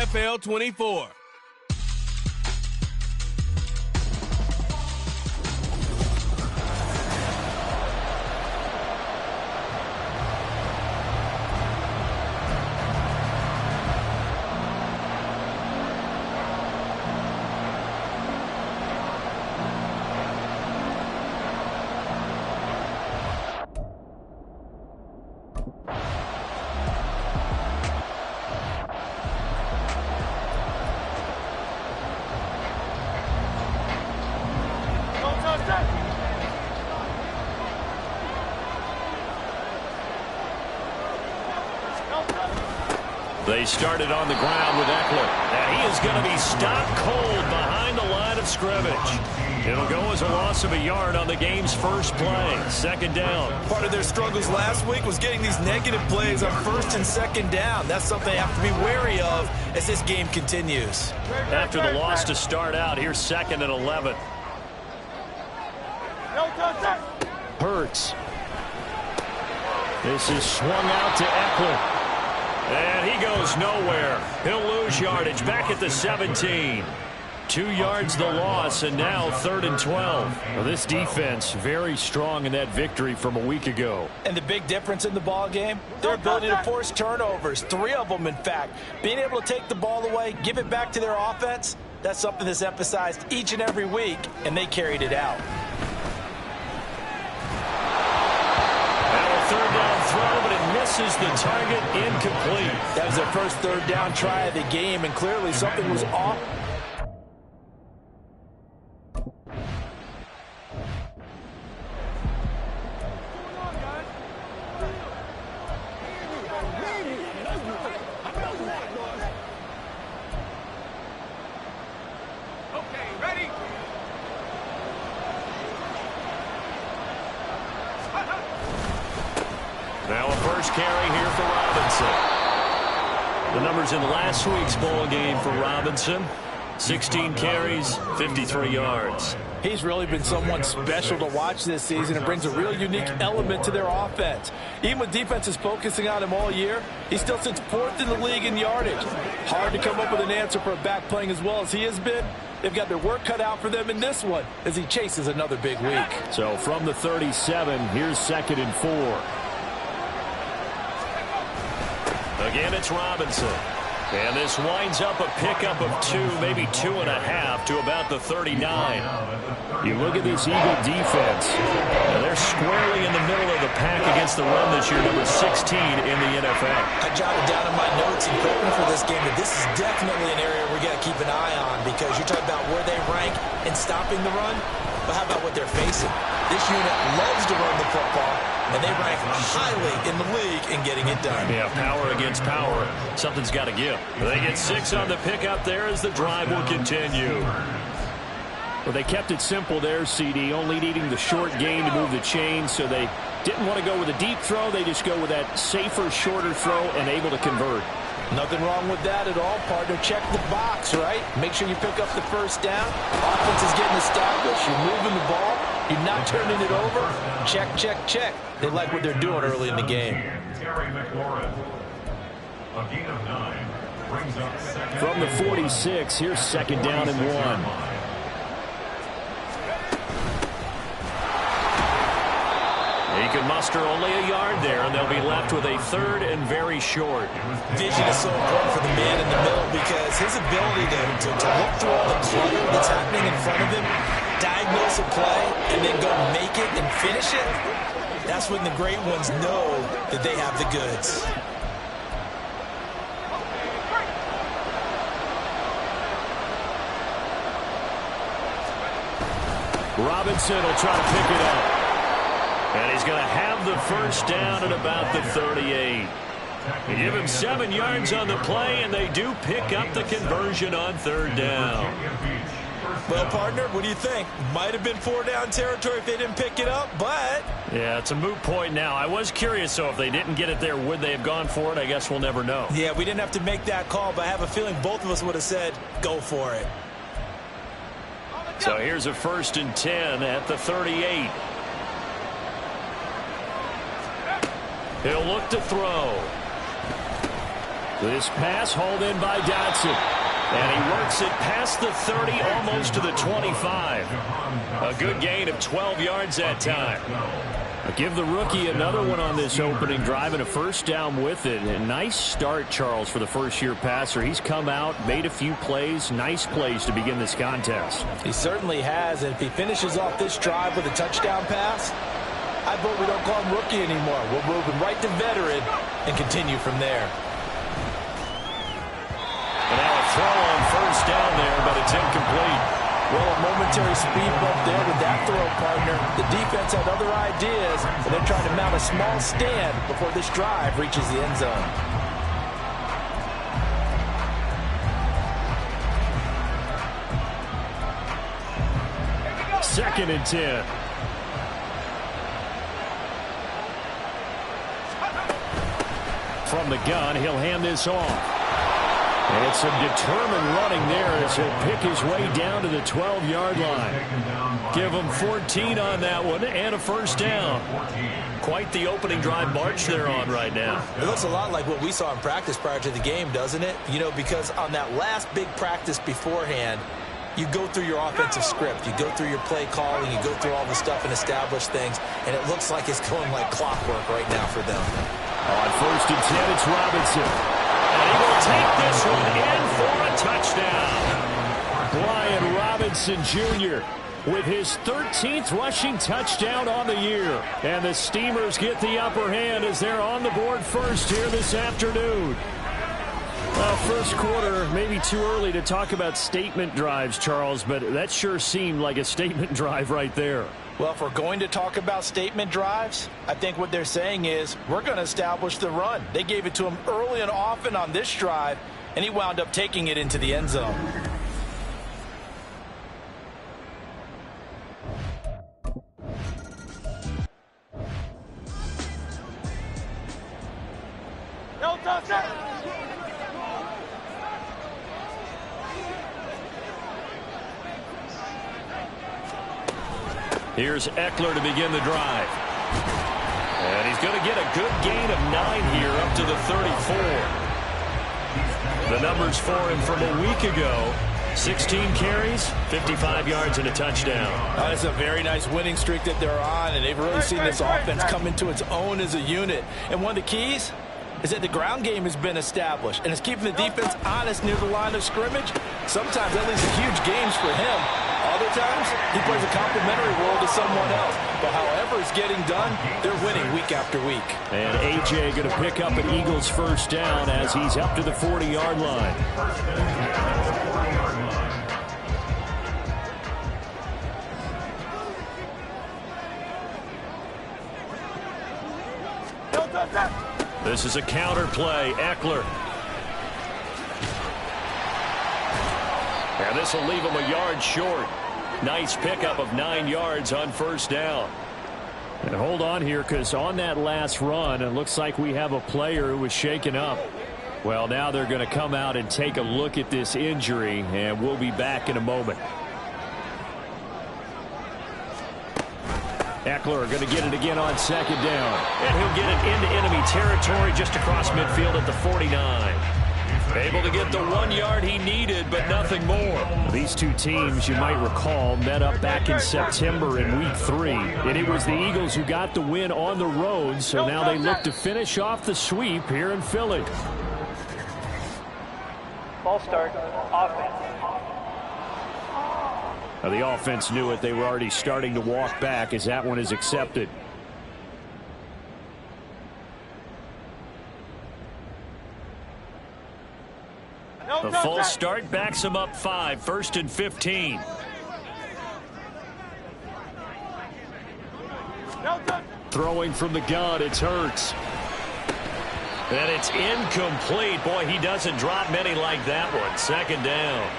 NFL 24. They started on the ground with Eckler, and he is going to be stopped cold behind the line of scrimmage. It'll go as a loss of a yard on the game's first play. Second down. Part of their struggles last week was getting these negative plays on first and second down. That's something they have to be wary of as this game continues. After the loss to start out, here's 2nd and 11. Hurts. This is swung out to Eckler. And he goes nowhere. He'll lose yardage back at the 17. 2 yards the loss, and now 3rd and 12. Well, this defense very strong in that victory from a week ago. And the big difference in the ball game, their ability to force turnovers, 3 of them in fact. Being able to take the ball away, give it back to their offense, that's something that's emphasized each and every week, and they carried it out. Now a 3rd down throw, but it misses the target, incomplete. That was their first 3rd down try of the game, and clearly something was off. Now a first carry here for Robinson. The numbers in last week's ball game for Robinson: 16 carries, 53 yards. He's really been someone special to watch this season and brings a real unique element to their offense. Even with defenses focusing on him all year, he still sits 4th in the league in yardage. Hard to come up with an answer for a back playing as well as he has been. They've got their work cut out for them in this one as he chases another big week. So from the 37, here's 2nd and 4. Again, it's Robinson. And this winds up a pickup of 2, maybe 2.5 to about the 39. You look at this Eagle defense. And they're squarely in the middle of the pack against the run this year, number 16 in the NFL. I jotted down in my notes in prepping for this game that this is definitely an area we got to keep an eye on, because you're talking about where they rank in stopping the run. But how about what they're facing? This unit loves to run the football, and they rank highly in the league in getting it done. Yeah, power against power. Something's got to give. They get 6 on the pickup there as the drive will continue. Well, they kept it simple there, CD, only needing the short gain to move the chain, so they didn't want to go with a deep throw. They just go with that safer, shorter throw and able to convert. Nothing wrong with that at all, partner. Check the box, right? Make sure you pick up the first down. Offense is getting established. You're moving the ball. You're not turning it over. Check, check, check. They like what they're doing early in the game. From the 46, here's 2nd down and 1. He can muster only a yard there, and they'll be left with a 3rd and very short. Vision is so important for the man in the middle, because his ability to look through all the clutter that's happening in front of him, diagnose a play, and then go make it and finish it, that's when the great ones know that they have the goods. Robinson will try to pick it up. And he's going to have the first down at about the 38. You give him 7 yards on the play, and they do pick up the conversion on 3rd down. Well, partner, what do you think? Might have been 4-down territory if they didn't pick it up, but... Yeah, it's a moot point now. I was curious, so if they didn't get it there, would they have gone for it? I guess we'll never know. Yeah, we didn't have to make that call, but I have a feeling both of us would have said, go for it. So here's a 1st and 10 at the 38. He'll look to throw. This pass hauled in by Dotson. And he works it past the 30, almost to the 25. A good gain of 12 yards that time. Give the rookie another one on this opening drive and a first down with it. A nice start, Charles, for the first-year passer. He's come out, made a few plays, nice plays to begin this contest. He certainly has, and if he finishes off this drive with a touchdown pass, I vote we don't call him rookie anymore. We'll move him right to veteran and continue from there. And now a throw on first down there, but it's incomplete. Well, a momentary speed bump there with that throw, partner. The defense had other ideas, and they're trying to mount a small stand before this drive reaches the end zone. Second and 10. From the gun, he'll hand this off. And it's some determined running there as he'll pick his way down to the 12-yard line. Give him 14 on that one and a first down. Quite the opening drive march they're on right now. It looks a lot like what we saw in practice prior to the game, doesn't it? You know, because on that last big practice beforehand, you go through your offensive script. You go through your play calling. You go through all the stuff and establish things. And it looks like it's going like clockwork right now for them. On first and 10, it's Robinson. And he will take this one in for a touchdown. Brian Robinson Jr. with his 13th rushing touchdown on the year. And the Steamers get the upper hand as they're on the board first here this afternoon. Well, first quarter, maybe too early to talk about statement drives, Charles, but that sure seemed like a statement drive right there. Well, if we're going to talk about statement drives, I think what they're saying is we're going to establish the run. They gave it to him early and often on this drive, and he wound up taking it into the end zone. No touchdown! Here's Eckler to begin the drive. And he's going to get a good gain of 9 here up to the 34. The numbers for him from a week ago: 16 carries, 55 yards, and a touchdown. That's a very nice winning streak that they're on, and they've really seen this offense come into its own as a unit. And one of the keys is that the ground game has been established, and it's keeping the defense honest near the line of scrimmage. Sometimes that leads to huge gains for him. Other times, he plays a complimentary role to someone else. But however it's getting done, they're winning week after week. And A.J. going to pick up an Eagles first down as he's up to the 40-yard line. This is a counter play. Eckler. And this will leave him a yard short. Nice pickup of 9 yards on first down. And hold on here, because on that last run, it looks like we have a player who was shaken up. Well, now they're going to come out and take a look at this injury, and we'll be back in a moment. Eckler going to get it again on second down. And he'll get it into enemy territory just across midfield at the 49. Able to get the 1 yard he needed, but nothing more. These two teams, you might recall, met up back in September in Week 3. And it was the Eagles who got the win on the road, so now they look to finish off the sweep here in Philly. Ball start, offense. Now the offense knew it. They were already starting to walk back as that one is accepted. The full start backs him up 5, 1st and 15. Throwing from the gun, it's Hurts. And it's incomplete. Boy, he doesn't drop many like that one. Second down.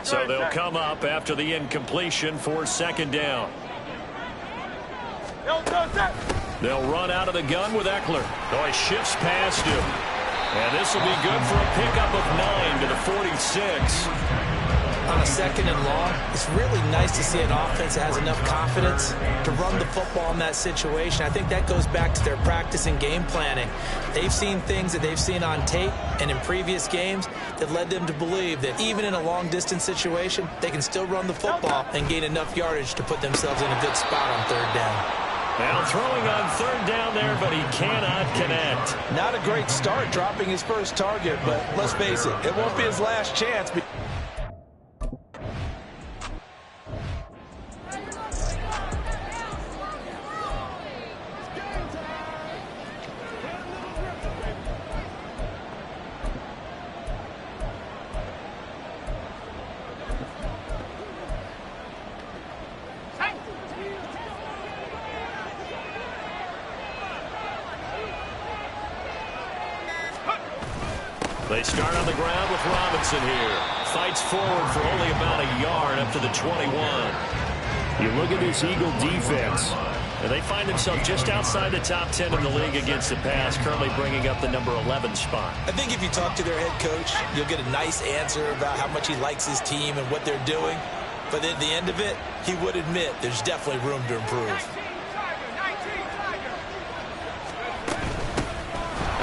So they'll come up after the incompletion for second down. They'll run out of the gun with Eckler. Oh, he shifts past him. And this will be good for a pickup of 9 to the 46. on a 2nd and long, it's really nice to see an offense that has enough confidence to run the football in that situation. I think that goes back to their practice and game planning. They've seen things that they've seen on tape and in previous games that led them to believe that even in a long-distance situation, they can still run the football and gain enough yardage to put themselves in a good spot on 3rd down. Now throwing on 3rd down there, but he cannot connect. Not a great start dropping his first target, but let's face it, it won't be his last chance. They start on the ground with Robinson here. Fights forward for only about a yard up to the 21. You look at this Eagle defense. And they find themselves just outside the top 10 in the league against the pass, currently bringing up the number 11 spot. I think if you talk to their head coach, you'll get a nice answer about how much he likes his team and what they're doing. But at the end of it, he would admit there's definitely room to improve.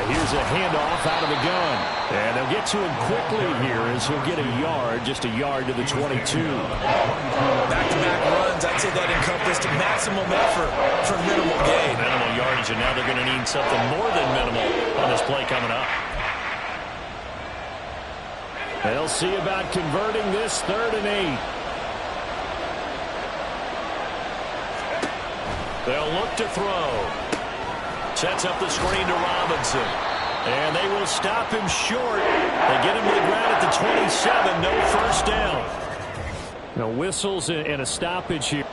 Here's a handoff out of the gun. And they'll get to him quickly here as he'll get a yard, just a yard to the 22. Back-to-back runs, I'd say that encompassed maximum effort for minimal gain. Minimal yardage, and now they're going to need something more than minimal on this play coming up. They'll see about converting this 3rd and 8. They'll look to throw. Sets up the screen to Robinson. And they will stop him short. They get him to the ground at the 27. No first down. No whistles and a stoppage here.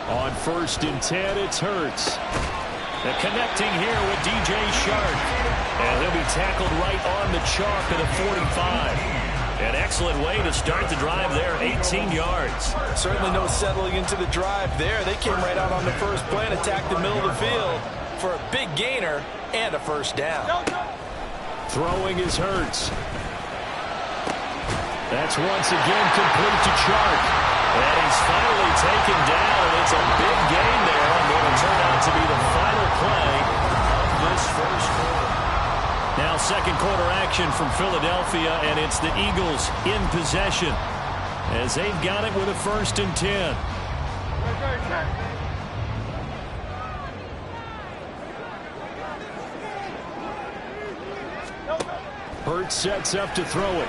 On 1st and 10, it's Hurts. They're connecting here with DJ Shark. And he'll be tackled right on the chalk at the 45. An excellent way to start the drive there, 18 yards. Certainly no settling into the drive there. They came right out on the first play and attacked the middle of the field for a big gainer and a first down. Throwing is Hurts. That's once again complete to Chark. And he's finally taken down. It's a big gain there. And going to turn out to be the final play of this first quarter. Now 2nd quarter action from Philadelphia, and it's the Eagles in possession as they've got it with a 1st and 10. Hurts sets up to throw it.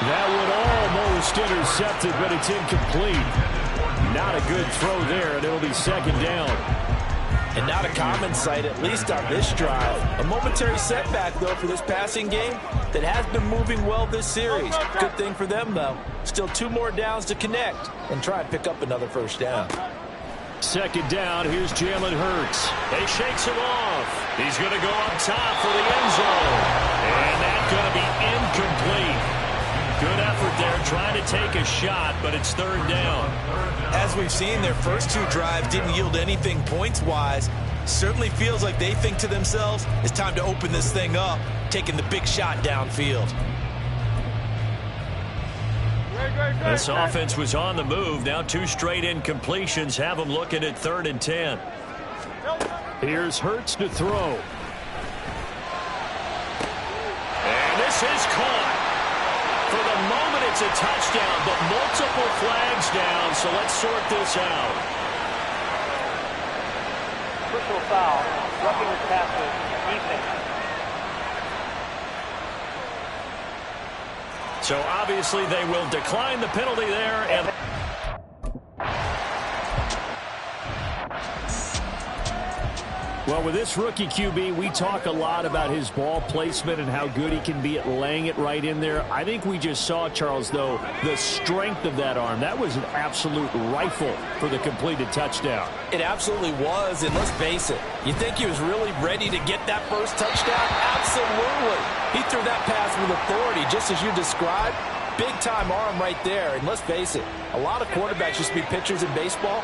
That would almost intercept it, but it's incomplete. Not a good throw there, and it'll be 2nd down. And not a common sight, at least on this drive. A momentary setback, though, for this passing game that has been moving well this series. Good thing for them, though. Still 2 more downs to connect and try and pick up another first down. 2nd down, here's Jalen Hurts. He shakes him off. He's going to go up top for the end zone. And that's going to be incomplete. Good effort there, trying to take a shot, but it's 3rd down. As we've seen, their first 2 drives didn't yield anything points-wise. Certainly feels like they think to themselves, it's time to open this thing up, taking the big shot downfield. This offense was on the move. Now 2 straight incompletions have them looking at 3rd and 10. Here's Hurts to throw. And this is caught. For the moment, it's a touchdown, but multiple flags down, so let's sort this out. Personal foul, roughing the passer, defense. So obviously they will decline the penalty there. And well, with this rookie QB, we talk a lot about his ball placement and how good he can be at laying it right in there. I think we just saw, Charles, though, the strength of that arm. That was an absolute rifle for the completed touchdown. It absolutely was, and let's face it, you think he was really ready to get that first touchdown? Absolutely. He threw that pass with authority, just as you described. Big-time arm right there. And let's face it, a lot of quarterbacks used to be pitchers in baseball.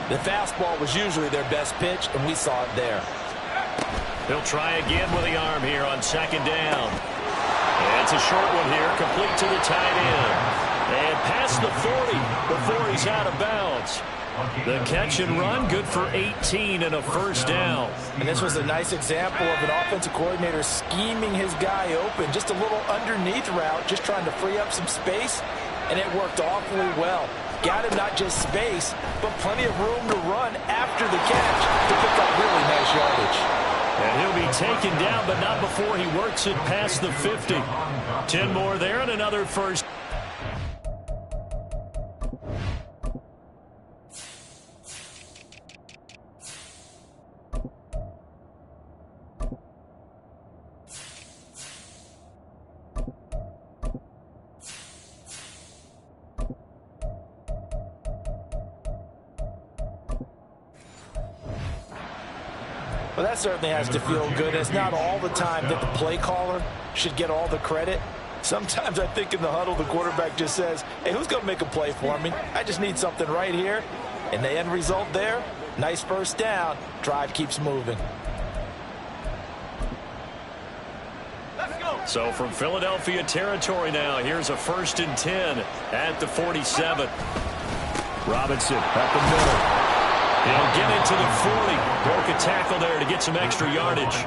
The fastball was usually their best pitch, and we saw it there. He'll try again with the arm here on second down. And it's a short one here, complete to the tight end. And past the 40 before he's out of bounds. The catch and run, good for 18 and a first down. And this was a nice example of an offensive coordinator scheming his guy open. Just a little underneath route, just trying to free up some space, and it worked awfully well. Got him not just space, but plenty of room to run after the catch to pick up really nice yardage. And he'll be taken down, but not before he works it past the 50. 10 more there and another first. Well, that certainly has to feel good. It's not all the time that the play caller should get all the credit. Sometimes I think in the huddle, the quarterback just says, hey, who's going to make a play for me? I just need something right here. And the end result there, nice first down. Drive keeps moving. So from Philadelphia territory now, here's a 1st and 10 at the 47. Robinson at the middle. He'll get into the 40. Broke a tackle there to get some extra yardage.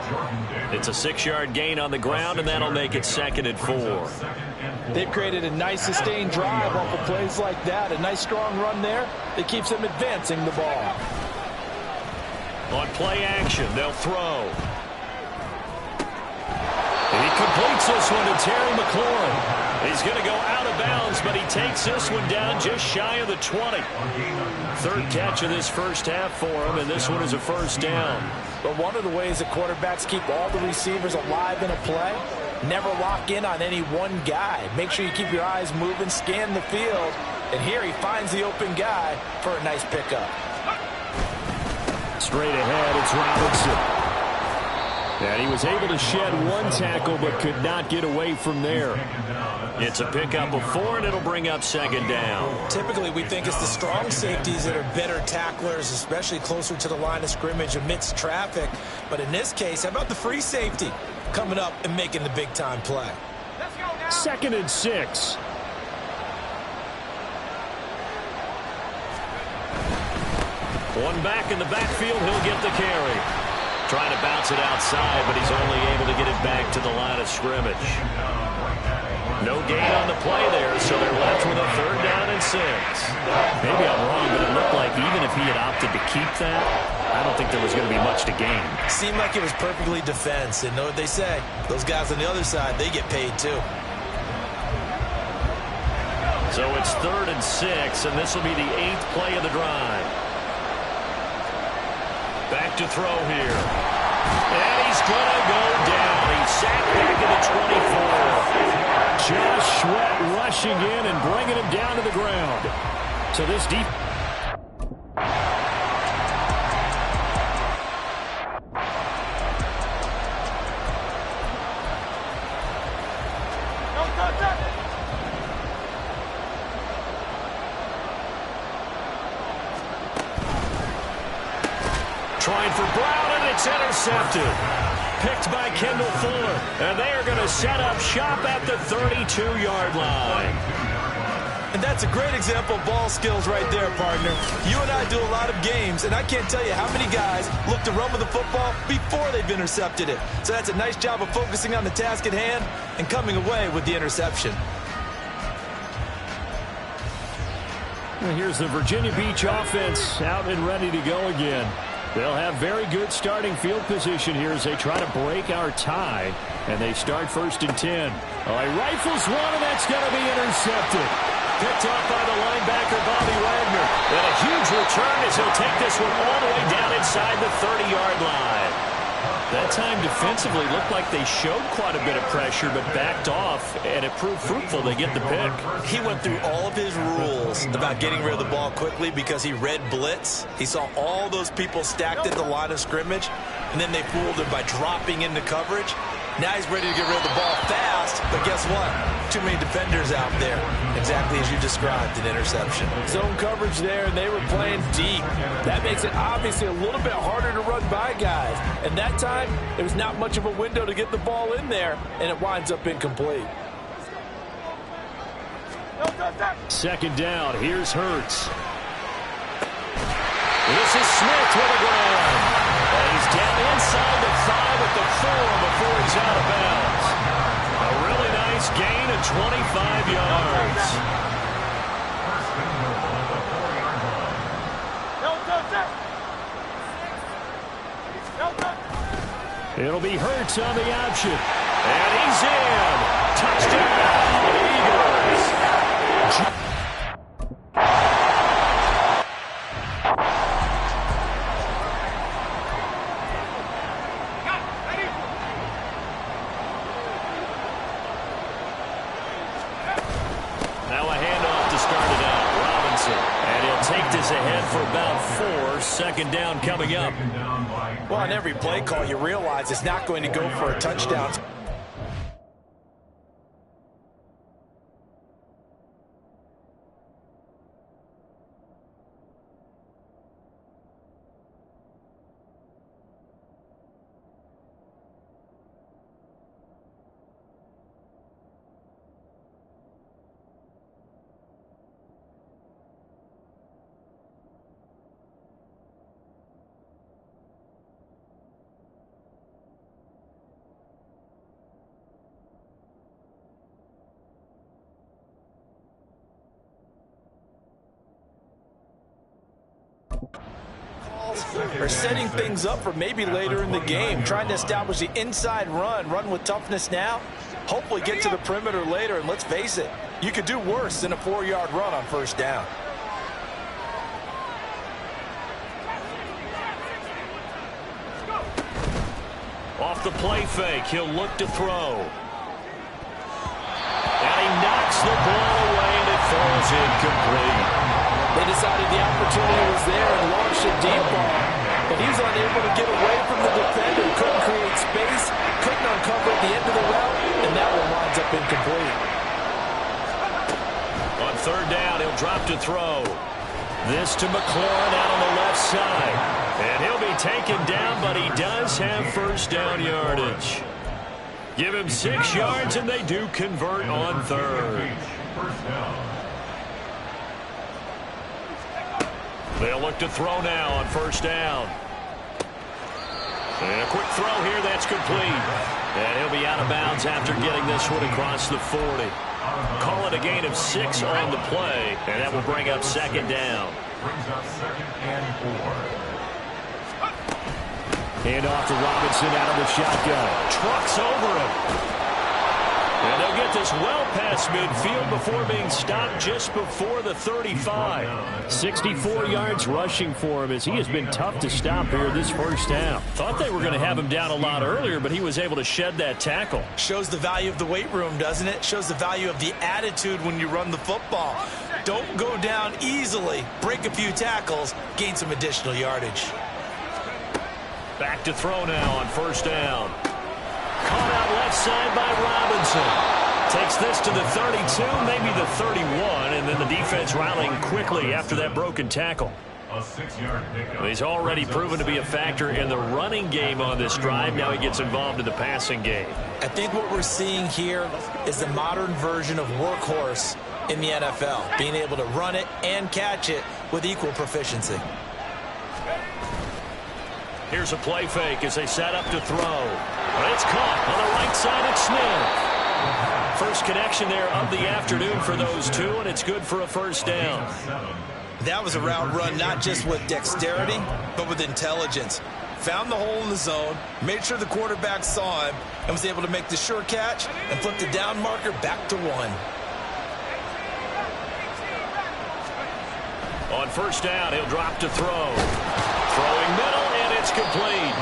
It's a 6-yard gain on the ground, and that'll make it 2nd and 4. They've created a nice sustained drive off of plays like that. A nice strong run there that keeps them advancing the ball. On play action, they'll throw. He completes this one to Terry McLaurin. He's going to go out of bounds, but he takes this one down just shy of the 20. 3rd catch of this first half for him, and this one is a first down. But one of the ways that quarterbacks keep all the receivers alive in a play, never lock in on any one guy. Make sure you keep your eyes moving, scan the field, and here he finds the open guy for a nice pickup. Straight ahead, it's Robinson. And he was able to shed one tackle but could not get away from there. It's a pickup of 4, and it'll bring up 2nd down. Typically, we think it's the strong safeties that are better tacklers, especially closer to the line of scrimmage amidst traffic. But in this case, how about the free safety coming up and making the big-time play? 2nd and 6. One back in the backfield, he'll get the carry. Trying to bounce it outside, but he's only able to get it back to the line of scrimmage. No gain on the play there, so they're left with a 3rd down and 6. Maybe I'm wrong, but it looked like even if he had opted to keep that, I don't think there was going to be much to gain. Seemed like it was perfectly defense, and know what they say. Those guys on the other side, they get paid too. So it's 3rd and 6, and this will be the 8th play of the drive. Back to throw here. And he's going to go down. He's sacked back at the 24. Josh Sweat rushing in and bringing him down to the ground. So this deep. Trying for Brown, and it's intercepted. Picked by Kendall Fuller. And they are going to set up shop at the 32-yard line. And that's a great example of ball skills right there, partner. You and I do a lot of games, and I can't tell you how many guys look to run with the football before they've intercepted it. So that's a nice job of focusing on the task at hand and coming away with the interception. Well, here's the Virginia Beach offense out and ready to go again. They'll have very good starting field position here as they try to break our tie. And they start 1st and 10. Oh, he rifles one, and that's going to be intercepted. Picked off by the linebacker, Bobby Wagner. And a huge return as he'll take this one all the way down inside the 30-yard line. That time defensively looked like they showed quite a bit of pressure but backed off, and it proved fruitful. They get the pick. He went through all of his rules about getting rid of the ball quickly because he read blitz. He saw all those people stacked at the line of scrimmage, and then they fooled him by dropping into coverage. Now he's ready to get rid of the ball fast, but guess what? Too many defenders out there. Exactly as you described, an interception. Zone coverage there, and they were playing deep. That makes it obviously a little bit harder to run by guys. And that time, there was not much of a window to get the ball in there, and it winds up incomplete. Second down, here's Hurts. This is Smith with a grab. And he's down inside the 5 at the 4 before he's out of bounds. A really nice gain of 25 yards. It'll be Hurts on the option. And he's in. Touchdown, Eagles. Now a handoff to start it out. Robinson. And he'll take this ahead for about 4. Second down coming up. Well, on every play call, you realize it's not going to go for a touchdown. Are setting things up for maybe later in the game, trying to establish the inside run with toughness now, hopefully get to the perimeter later, and let's face it, you could do worse than a 4-yard run on first down. Off the play fake, he'll look to throw. And he knocks the ball away, and it falls incomplete. They decided the opportunity was there and launched a deep ball, but he was unable to get away from the defender, couldn't create space, couldn't uncover at the end of the route, and that one winds up incomplete. On third down, he'll drop to throw. This to McLaurin out on the left side. And he'll be taken down, but he does have first down yardage. Give him 6 yards, and they do convert on third. They'll look to throw now on first down. And a quick throw here, that's complete. And he'll be out of bounds after getting this one across the 40. Call it a gain of 6 on the play, and that will bring up second down. Brings up second and 4. Hand off to Robinson out of the shotgun. Trucks over him. And they'll get this well past midfield before being stopped just before the 35. 64 yards rushing for him as he has been tough to stop here this first down. Thought they were going to have him down a lot earlier, but he was able to shed that tackle. Shows the value of the weight room, doesn't it? Shows the value of the attitude when you run the football. Don't go down easily. Break a few tackles. Gain some additional yardage. Back to throw now on first down. Caught out left side by Robinson. Takes this to the 32, maybe the 31, and then the defense rallying quickly after that broken tackle. A 6-yard pickup. He's already proven to be a factor in the running game on this drive. Now he gets involved in the passing game. I think what we're seeing here is the modern version of workhorse in the NFL, being able to run it and catch it with equal proficiency. Here's a play fake as they set up to throw. But it's caught on the right side of Smith. First connection there of the afternoon for those two, and it's good for a first down. That was a route run not just with dexterity, but with intelligence. Found the hole in the zone, made sure the quarterback saw him, and was able to make the sure catch and flip the down marker back to 1. On first down, he'll drop to throw. Throwing middle, and it's complete.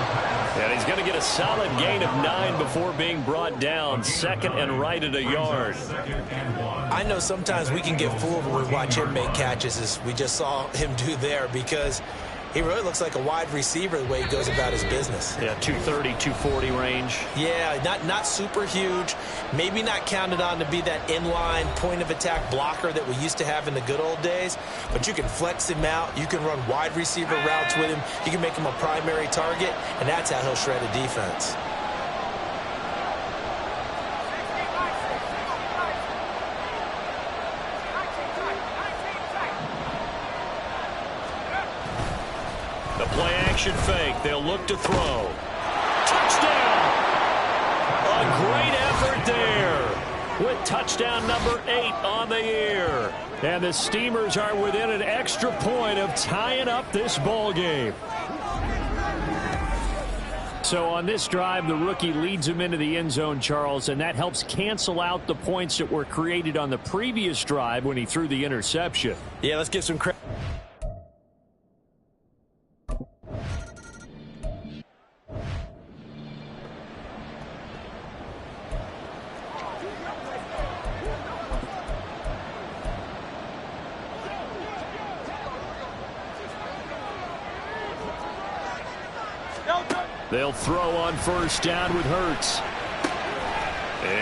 And he's going to get a solid gain of 9 before being brought down. Second and right at a yard. I know sometimes we can get fooled when we watch him make catches, as we just saw him do there, because He really looks like a wide receiver the way he goes about his business. Yeah, 230, 240 range. Yeah, not super huge. Maybe not counted on to be that inline point-of-attack blocker that we used to have in the good old days. But you can flex him out. You can run wide receiver routes with him. You can make him a primary target, and that's how he'll shred a defense. The play-action fake. They'll look to throw. Touchdown! A great effort there with touchdown number 8 on the year. And the Steamers are within an extra point of tying up this ball game. So on this drive, the rookie leads him into the end zone, Charles, and that helps cancel out the points that were created on the previous drive when he threw the interception. Yeah, let's give some credit. They'll throw on first down with Hurts.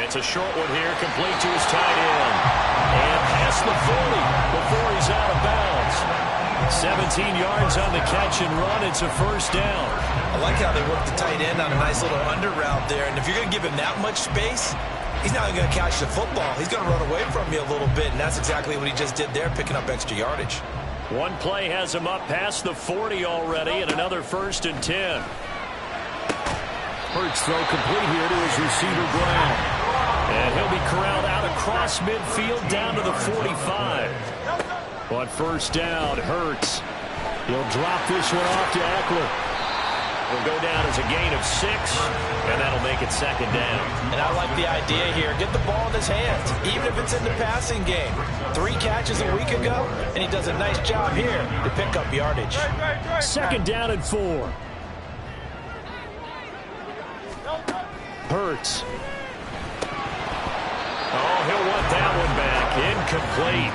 It's a short one here, complete to his tight end. And past the 40 before he's out of bounds. 17 yards on the catch and run. It's a first down. I like how they work the tight end on a nice little under route there. And if you're going to give him that much space, he's not going to catch the football. He's going to run away from you a little bit, and that's exactly what he just did there, picking up extra yardage. One play has him up past the 40 already, and another 1st and 10. Hurts throw complete here to his receiver, Brown. And he'll be corralled out across midfield down to the 45. On first down, Hurts. He'll drop this one off to Eckler. Will go down as a gain of 6, and that'll make it second down. And I like the idea here. Get the ball in his hands, even if it's in the passing game. 3 catches a week ago, and he does a nice job here to pick up yardage. Second down and 4. Hurts. Oh, he'll want that one back. Incomplete.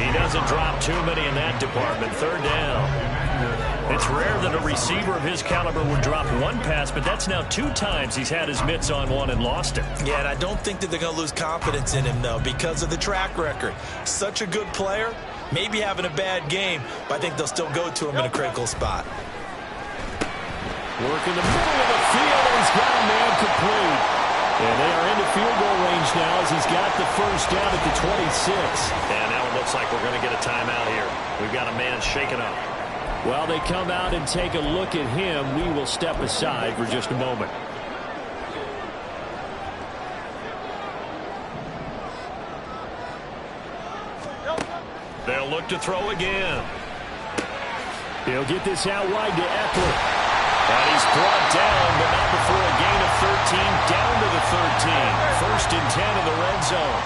He doesn't drop too many in that department. Third down. It's rare that a receiver of his caliber would drop one pass, but that's now 2 times he's had his mitts on one and lost it. Yeah, and I don't think that they're going to lose confidence in him, though, because of the track record. Such a good player, maybe having a bad game, but I think they'll still go to him in a critical spot. Work in the middle of the field, and he's got a man complete. And they are into field goal range now as he's got the first down at the 26. And now it looks like we're going to get a timeout here. We've got a man shaken up. While they come out and take a look at him, we will step aside for just a moment. They'll look to throw again. He'll get this out wide to Eckler. And he's brought down, but not before a gain of 13, down to the 13. 1st and 10 in the red zone.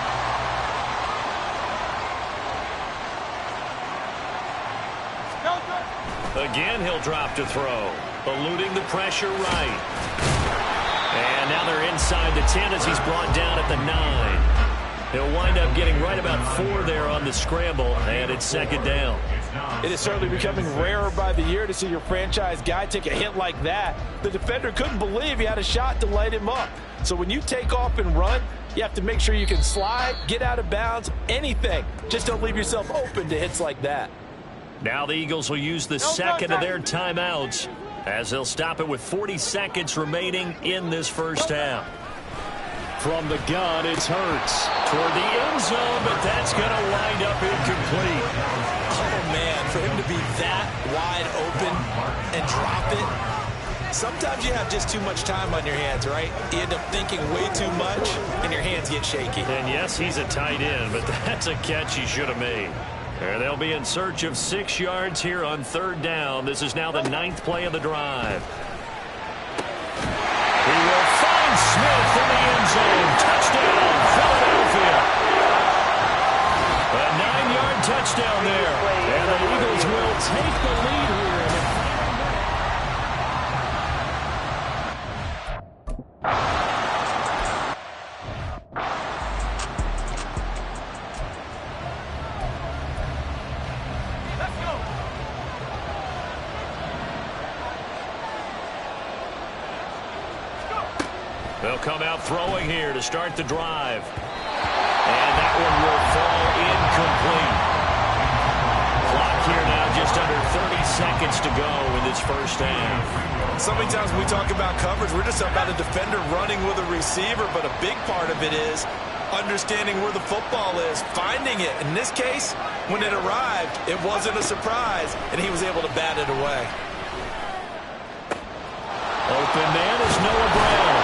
Again, he'll drop to throw, eluding the pressure right. And now they're inside the 10 as he's brought down at the 9. He'll wind up getting right about 4 there on the scramble, and it's second down. It is certainly becoming rarer by the year to see your franchise guy take a hit like that. The defender couldn't believe he had a shot to light him up. So when you take off and run, you have to make sure you can slide, get out of bounds, anything. Just don't leave yourself open to hits like that. Now the Eagles will use the second of their timeouts as they'll stop it with 40 seconds remaining in this first half. From the gun, it's Hurts. Toward the end zone, but that's going to wind up incomplete. Oh, man, for him to be that wide open and drop it. Sometimes you have just too much time on your hands, right? You end up thinking way too much, and your hands get shaky. And yes, he's a tight end, but that's a catch he should have made. And they'll be in search of 6 yards here on third down. This is now the 9th play of the drive. He will find Smith in the end zone. Touchdown, Philadelphia. A 9-yard touchdown there. And the Eagles will take the lead here. They'll come out throwing here to start the drive. And that one will fall incomplete. Clock here now just under 30 seconds to go in this first half. So many times when we talk about coverage, we're just about a defender running with a receiver, but a big part of it is understanding where the football is, finding it. In this case, when it arrived, it wasn't a surprise, and he was able to bat it away. Open man is Noah Brown.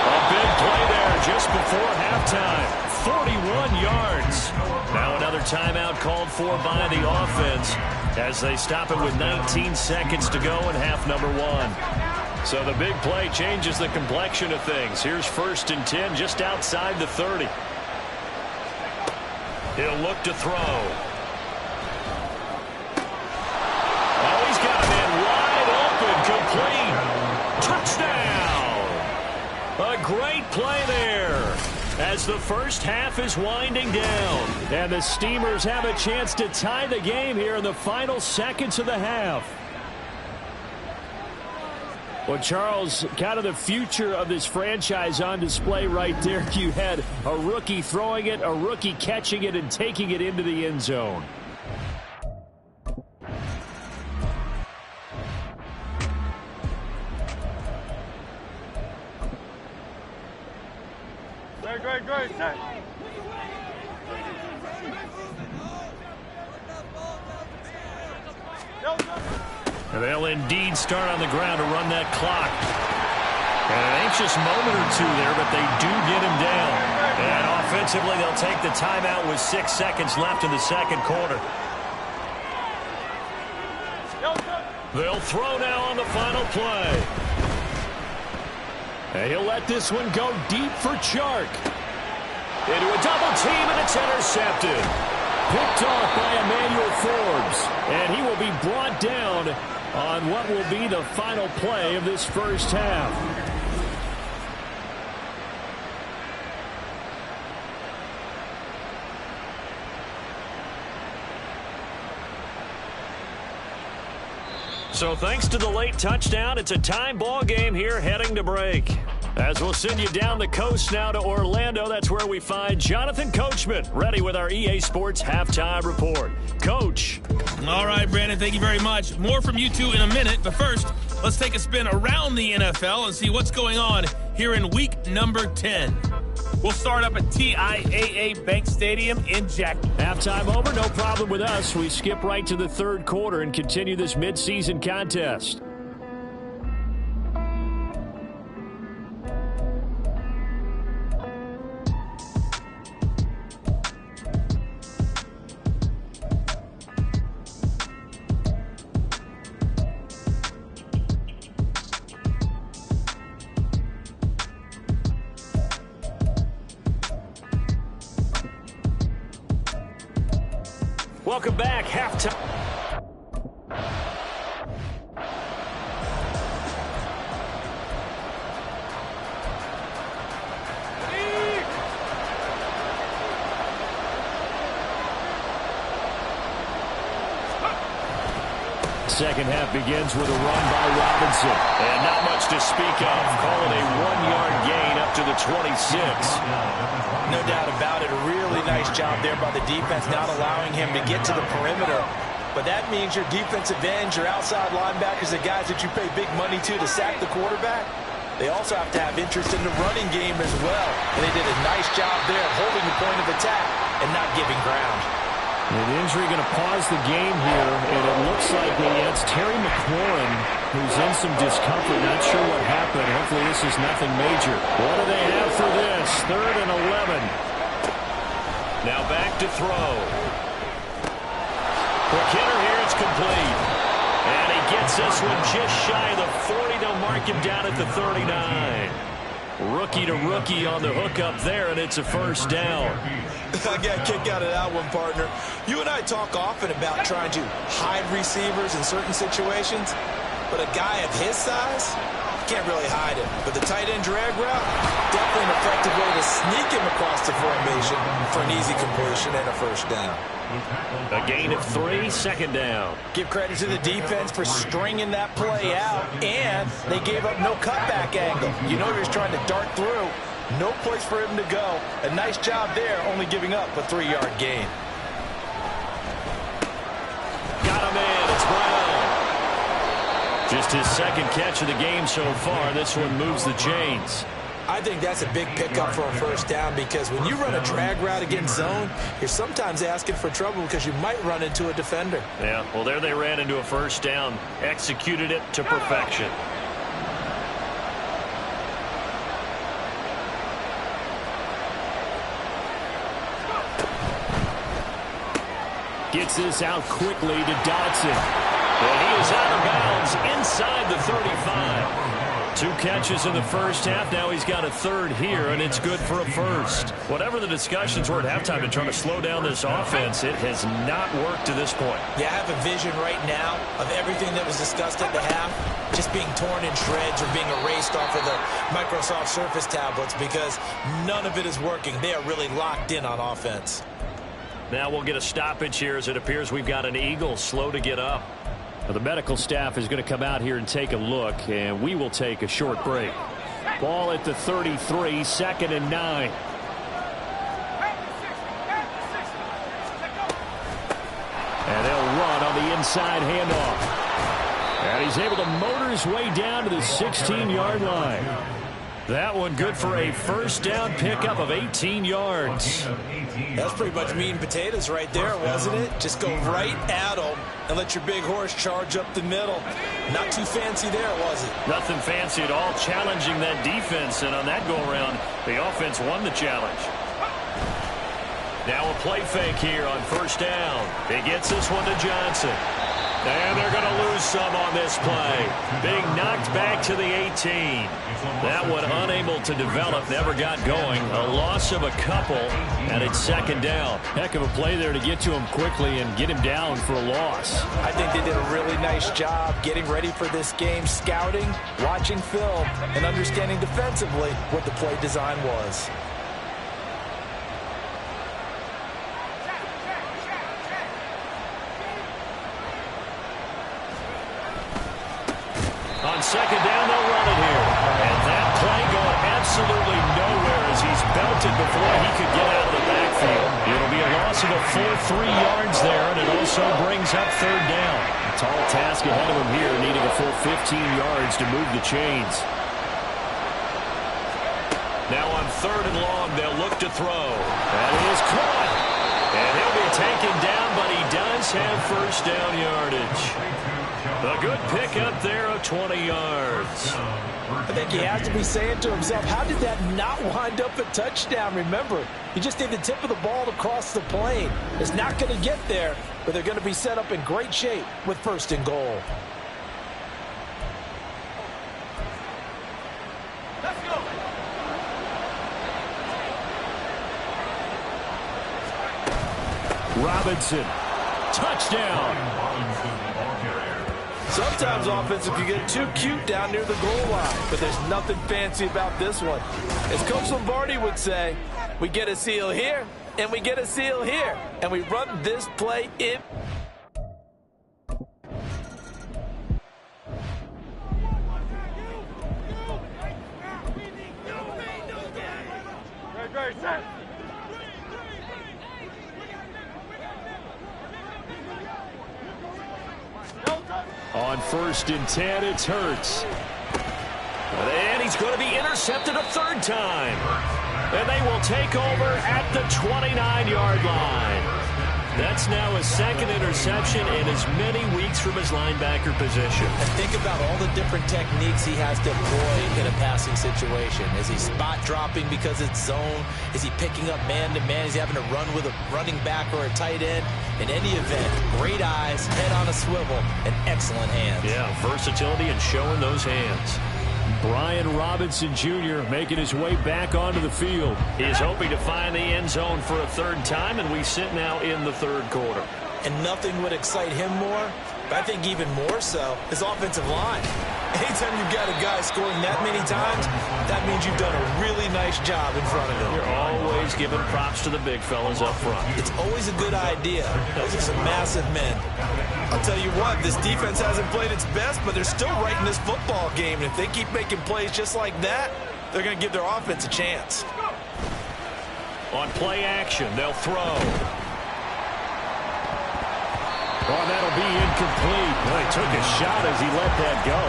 A big play there just before halftime. 41 yards. Now another timeout called for by the offense as they stop it with 19 seconds to go in half number 1. So the big play changes the complexion of things. Here's 1st and 10 just outside the 30. He'll look to throw. Oh, he's got a man wide open, complete. Touchdown! A great play there as the first half is winding down. And the Steamers have a chance to tie the game here in the final seconds of the half. Well, Charles, kind of the future of this franchise on display right there. You had a rookie throwing it, a rookie catching it, and taking it into the end zone. Great. They'll indeed start on the ground to run that clock. And an anxious moment or two there, but they do get him down. And offensively, they'll take the timeout with 6 seconds left in the second quarter. They'll throw now on the final play. And he'll let this one go deep for Chark. Into a double team, and it's intercepted. Picked off by Emmanuel Forbes. And he will be brought down on what will be the final play of this first half. So thanks to the late touchdown, it's a time ball game here heading to break. As we'll send you down the coast now to Orlando, that's where we find Jonathan Coachman, ready with our EA Sports Halftime Report. Coach. All right, Brandon, thank you very much. More from you two in a minute, but first, let's take a spin around the NFL and see what's going on here in week number 10. We'll start up at TIAA Bank Stadium in Jackson. Halftime over, no problem with us. We skip right to the third quarter and continue this midseason contest. Welcome back. Halftime. Second half begins with a run by Robinson. And not much to speak of. Call it a 1-yard gain up to the 26. No doubt about it. A really nice job there by the defense, not allowing him to get to the perimeter. But that means your defensive ends, your outside linebackers, the guys that you pay big money to sack the quarterback, they also have to have interest in the running game as well. And they did a nice job there holding the point of attack and not giving ground. An injury going to pause the game here, and it looks like it's Terry McLaurin who's in some discomfort. Not sure what happened. Hopefully this is nothing major. What do they have for this? 3rd and 11. Now back to throw. For Kenner here, it's complete. And he gets this one just shy of the 40. They'll mark him down at the 39. Rookie to rookie on the hookup there, and it's a first down. I got a kick out of that one, partner. You and I talk often about trying to hide receivers in certain situations, but a guy of his size, can't really hide it. But the tight end drag route, definitely an effective way to sneak him across the formation for an easy completion and a first down. A gain of 3, second down. Give credit to the defense for stringing that play out, and they gave up no cutback angle. You know he was trying to dart through. No place for him to go. A nice job there, only giving up a 3-yard gain. Got him in. It's Brown. Just his second catch of the game so far. This one moves the chains. I think that's a big pickup for a first down because when you run a drag route against zone, you're sometimes asking for trouble because you might run into a defender. Yeah, well, there they ran into a first down. Executed it to perfection. Gets this out quickly to Dodson. And he is out of bounds inside the 35. 2 catches in the first half. Now he's got a third here, and it's good for a first. Whatever the discussions were at halftime in trying to slow down this offense, it has not worked to this point. Yeah, I have a vision right now of everything that was discussed at the half just being torn in shreds or being erased off of the Microsoft Surface tablets because none of it is working. They are really locked in on offense. Now we'll get a stoppage here as it appears we've got an Eagle slow to get up. Well, the medical staff is going to come out here and take a look, and we will take a short break. Ball at the 33, 2nd and 9. And they'll run on the inside handoff. And he's able to motor his way down to the 16-yard line. That one good for a first down pickup of 18 yards. That's pretty much meat and potatoes right there, wasn't it? Just go right at them and let your big horse charge up the middle. Not too fancy there, was it? Nothing fancy at all, challenging that defense. And on that go-around, the offense won the challenge. Now a play fake here on first down. He gets this one to Johnson. And they're going to lose some on this play. Being knocked back to the 18. That one unable to develop, never got going. A loss of a couple, and it's second down. Heck of a play there to get to him quickly and get him down for a loss. I think they did a really nice job getting ready for this game, scouting, watching film, and understanding defensively what the play design was. On second down, they'll run it here. And that play going absolutely nowhere as he's belted before he could get out of the backfield. It'll be a loss of a full 3 yards there, and it also brings up third down. A tall task ahead of him here, needing a full 15 yards to move the chains. Now on third and long, they'll look to throw. That is caught. And he'll be taken down, but he does have first down yardage. A good pickup there of 20 yards. I think he has to be saying to himself, how did that not wind up a touchdown? Remember, you just need the tip of the ball to cross the plane. It's not going to get there, but they're going to be set up in great shape with first and goal. Let's go. Robinson, touchdown. Sometimes offensive can get too cute down near the goal line, but there's nothing fancy about this one. As Coach Lombardi would say, we get a seal here, and we get a seal here, and we run this play in. Very set. On 1st and 10, it's Hurts. And he's going to be intercepted a third time. And they will take over at the 29-yard line. That's now his second interception in as many weeks from his linebacker position. And think about all the different techniques he has to employ in a passing situation. Is he spot dropping because it's zone? Is he picking up man-to-man? Is he having to run with a running back or a tight end? In any event, great eyes, head on a swivel, and excellent hands. Yeah, versatility and showing those hands. Brian Robinson Jr. making his way back onto the field. He's hoping to find the end zone for a third time, and we sit now in the third quarter. And nothing would excite him more But I think even more so is offensive line. Anytime you've got a guy scoring that many times, that means you've done a really nice job in front of him. You're always giving props to the big fellas up front. It's always a good idea. Those are some massive men. I'll tell you what, this defense hasn't played its best, but they're still right in this football game. And if they keep making plays just like that, they're going to give their offense a chance. On play action, they'll throw. Oh, that'll be incomplete. Well, he took a shot as he let that go.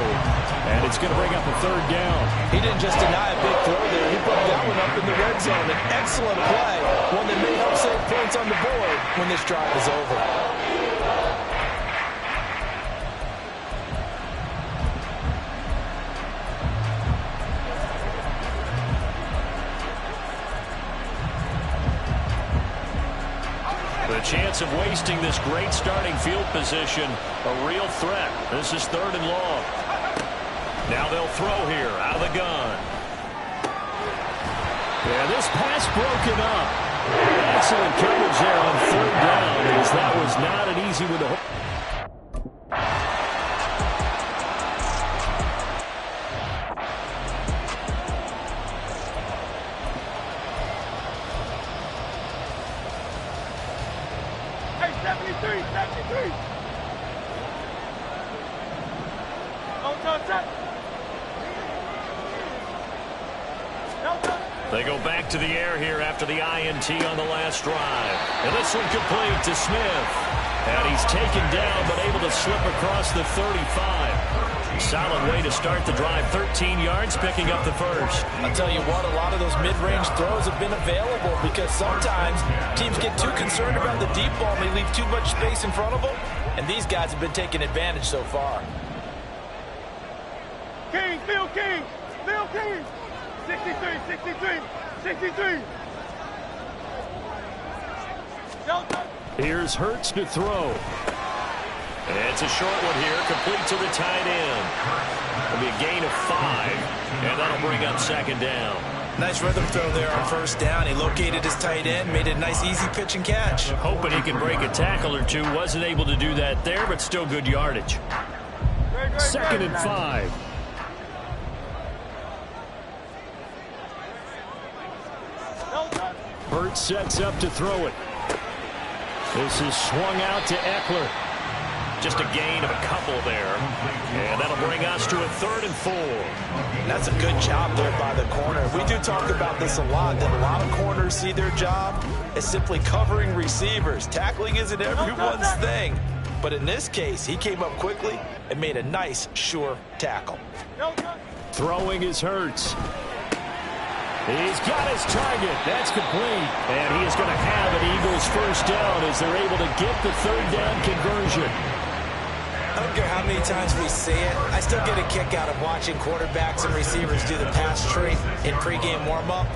And it's going to bring up a third down. He didn't just deny a big throw there. He put that one up in the red zone. An excellent play, one that may help save points on the board when this drive is over. The chance of wasting this great starting field position, a real threat. This is 3rd and long. Now they'll throw here out of the gun. Yeah, this pass broken up. Excellent coverage there on 3rd down, as that was not an easy one to hold. They go back to the air here after the INT on the last drive. And this one complete to Smith. And he's taken down but able to slip across the 35. Solid way to start the drive. 13 yards, picking up the first. I'll tell you what, a lot of those mid-range throws have been available because sometimes teams get too concerned about the deep ball and they leave too much space in front of them. And these guys have been taking advantage so far. King, Phil King, Phil King. 63, 63, 63. Here's Hurts to throw. It's a short one here, complete to the tight end. It'll be a gain of 5, and that'll bring up 2nd down. Nice rhythm throw there on 1st down. He located his tight end, made it a nice easy pitch and catch. Hoping he can break a tackle or two. Wasn't able to do that there, but still good yardage. 2nd and 5. Hurts sets up to throw it. This is swung out to Eckler. Just a gain of a couple there. And that'll bring us to a 3rd and 4. That's a good job there by the corner. We do talk about this a lot, that a lot of corners see their job as simply covering receivers. Tackling isn't everyone's thing. But in this case, he came up quickly and made a nice, sure tackle. Throwing is Hurts. He's got his target. That's complete. And he is going to have an Eagles 1st down as they're able to get the 3rd down conversion. I don't care how many times we see it. I still get a kick out of watching quarterbacks and receivers do the pass tree in pregame warm-up.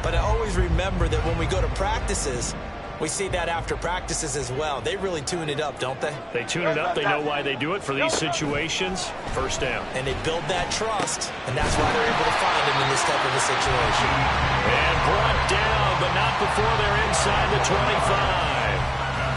But I always remember that when we go to practices, we see that after practices as well. They really tune it up, don't they? They tune it up. They know why they do it for these situations. 1st down. And they build that trust, and that's why they're able to find him in this type of a situation. And brought down, but not before they're inside the 25.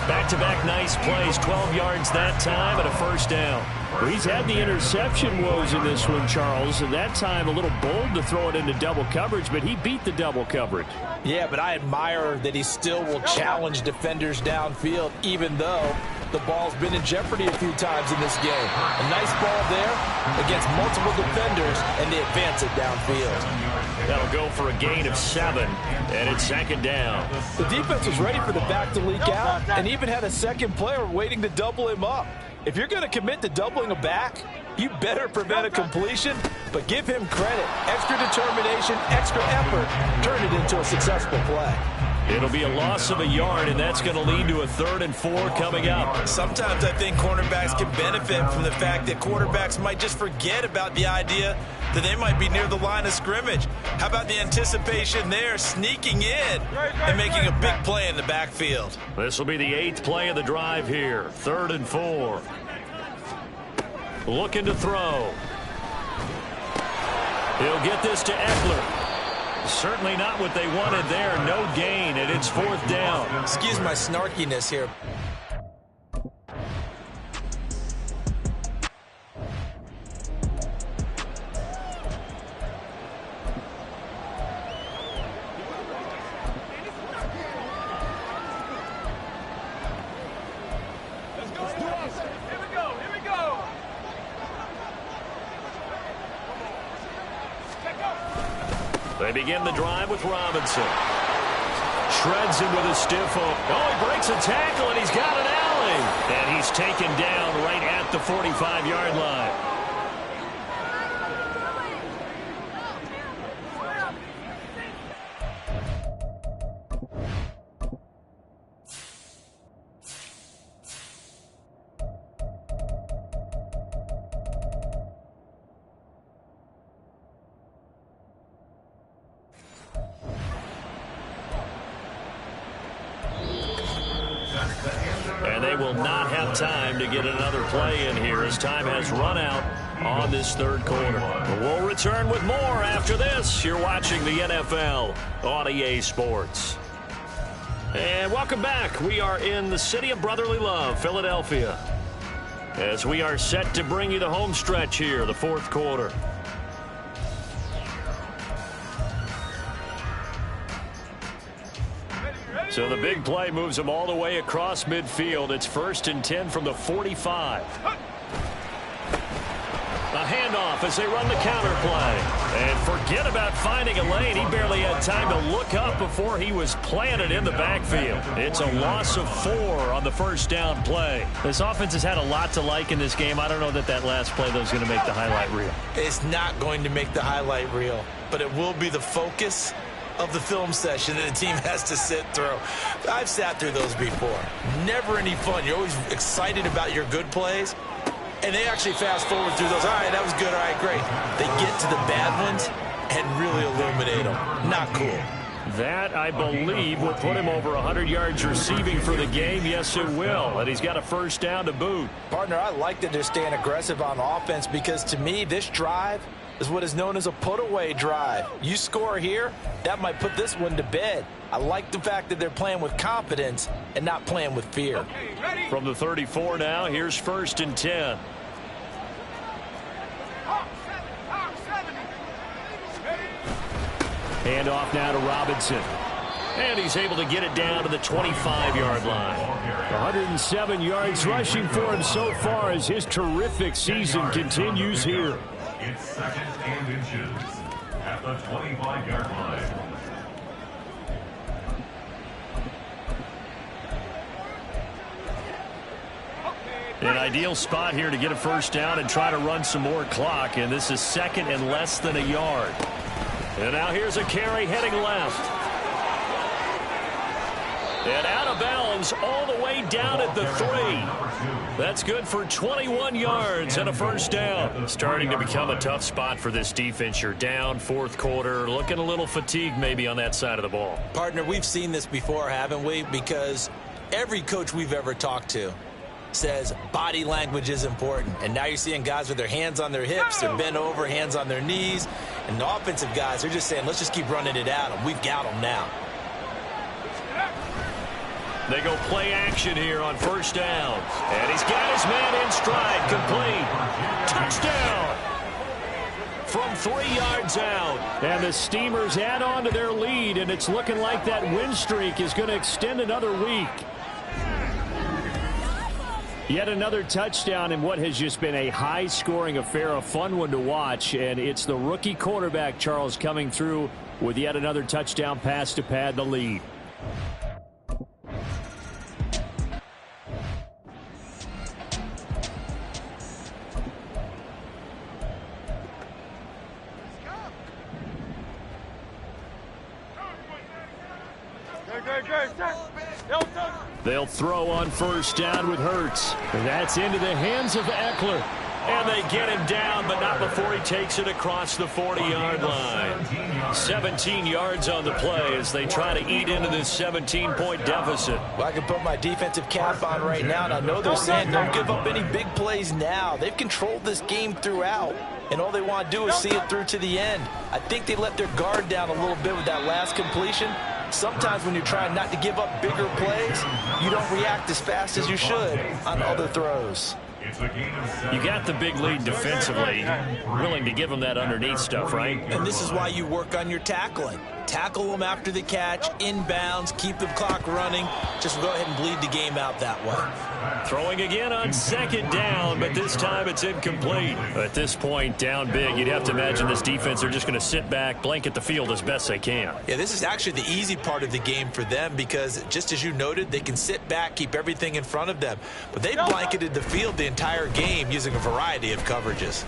Back-to-back nice plays. 12 yards that time and a 1st down. Well, he's had the interception woes in this one, Charles, and that time a little bold to throw it into double coverage, but he beat the double coverage. Yeah, but I admire that he still will challenge defenders downfield, even though the ball's been in jeopardy a few times in this game. A nice ball there against multiple defenders, and they advance it downfield. That'll go for a gain of 7, and it's 2nd down. The defense was ready for the back to leak out, and even had a second player waiting to double him up. If you're going to commit to doubling a back, you better prevent a completion, but give him credit. Extra determination, extra effort, turn it into a successful play. It'll be a loss of a yard, and that's going to lead to a 3rd and 4 coming up. Sometimes I think cornerbacks can benefit from the fact that quarterbacks might just forget about the idea that they might be near the line of scrimmage. How about the anticipation there, sneaking in and making a big play in the backfield? This will be the 8th play of the drive here. 3rd and 4. Looking to throw. He'll get this to Eckler. Certainly not what they wanted there. No gain, and it's 4th down. Excuse my snarkiness here. They begin the drive with Robinson. Shreds him with a stiff hook. Oh, he breaks a tackle, and he's got an alley. And he's taken down right at the 45-yard line. And they will not have time to get another play in here as time has run out on this third quarter. But we'll return with more after this. You're watching the NFL on EA Sports. And welcome back. We are in the city of brotherly love, Philadelphia, as we are set to bring you the home stretch here, the fourth quarter. So the big play moves them all the way across midfield. It's 1st and 10 from the 45. A handoff as they run the counter play. And forget about finding a lane. He barely had time to look up before he was planted in the backfield. It's a loss of 4 on the first down play. This offense has had a lot to like in this game. I don't know that last play, though, is going to make the highlight reel. It's not going to make the highlight reel, but it will be the focus of the film session that the team has to sit through. I've sat through those before. Never any fun. You're always excited about your good plays, and they actually fast forward through those. All right, that was good. All right, great. They get to the bad ones and really illuminate them. Not cool. That, I believe, will put him over 100 yards receiving for the game. Yes, it will. And he's got a first down to boot. Partner, I like that they're staying aggressive on offense because, to me, this drive is what is known as a put-away drive. You score here, that might put this one to bed. I like the fact that they're playing with confidence and not playing with fear. From the 34 now, here's 1st and 10. Hand off now to Robinson. And he's able to get it down to the 25-yard line. 107 yards rushing for him so far as his terrific season continues here. It's 2nd and inches at the 25-yard line. An ideal spot here to get a first down and try to run some more clock. And this is 2nd and less than a yard. And now here's a carry heading left. And out of bounds all the way down at the 3. That's good for 21 yards and a first down. Starting to become a tough spot for this defense. You're down, fourth quarter, looking a little fatigued maybe on that side of the ball. Partner, we've seen this before, haven't we? Because every coach we've ever talked to says body language is important. And now you're seeing guys with their hands on their hips, they're bent over, hands on their knees. And the offensive guys, they're just saying, let's just keep running it at them. We've got them now. They go play action here on first down. And he's got his man in stride, complete. Touchdown from 3 yards out. And the Steamers add on to their lead, and it's looking like that win streak is going to extend another week. Yet another touchdown in what has just been a high-scoring affair, a fun one to watch. And it's the rookie quarterback, Charles, coming through with yet another touchdown pass to pad the lead. They'll throw on first down with Hurts. That's into the hands of Eckler. And they get him down, but not before he takes it across the 40-yard line. 17 yards on the play as they try to eat into this 17-point deficit. Well, I can put my defensive cap on right now, and I know they're saying don't give up any big plays now. They've controlled this game throughout, and all they want to do is see it through to the end. I think they let their guard down a little bit with that last completion. Sometimes when you're trying not to give up bigger plays, you don't react as fast as you should on other throws. It's a gain of 7. You got the big lead defensively, willing to give them that underneath stuff, right? And this is why you work on your tackling. Tackle them after the catch, inbounds, keep the clock running. Just go ahead and bleed the game out that way. Throwing again on second down, but this time it's incomplete. At this point, down big, you'd have to imagine this defense are just going to sit back, blanket the field as best they can. Yeah, this is actually the easy part of the game for them because, just as you noted, they can sit back, keep everything in front of them. But they blanketed the field the entire game using a variety of coverages.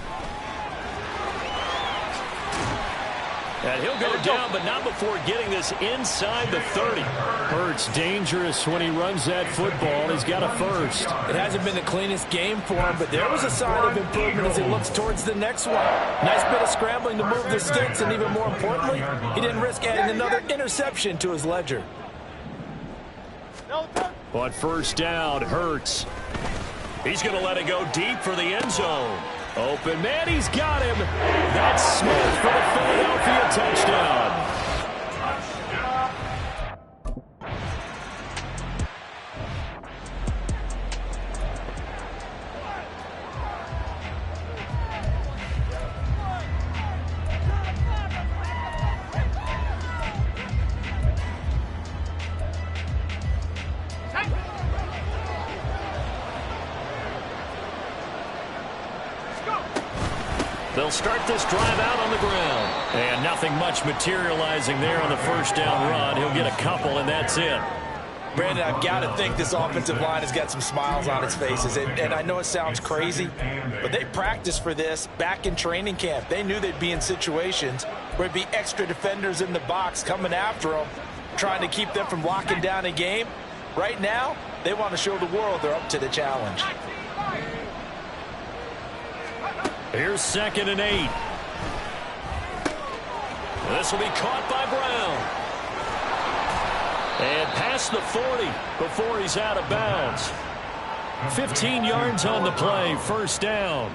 And he'll go down, but not before getting this inside the 30. Hurts dangerous when he runs that football. He's got a first. It hasn't been the cleanest game for him, but there was a sign of improvement as he looks towards the next one. Nice bit of scrambling to move the sticks, and even more importantly, he didn't risk adding another interception to his ledger. But first down, Hurts. He's going to let it go deep for the end zone. Open man, he's got him. That's Smith for the Philadelphia touchdown. They'll start this drive out on the ground. And nothing much materializing there on the first down run. He'll get a couple, and that's it. Brandon, I've got to think this offensive line has got some smiles on its faces. And I know it sounds crazy, but they practiced for this back in training camp. They knew they'd be in situations where there'd be extra defenders in the box coming after them, trying to keep them from locking down a game. Right now, they want to show the world they're up to the challenge. Here's 2nd and 8. This will be caught by Brown. And past the 40 before he's out of bounds. 15 yards on the play, first down.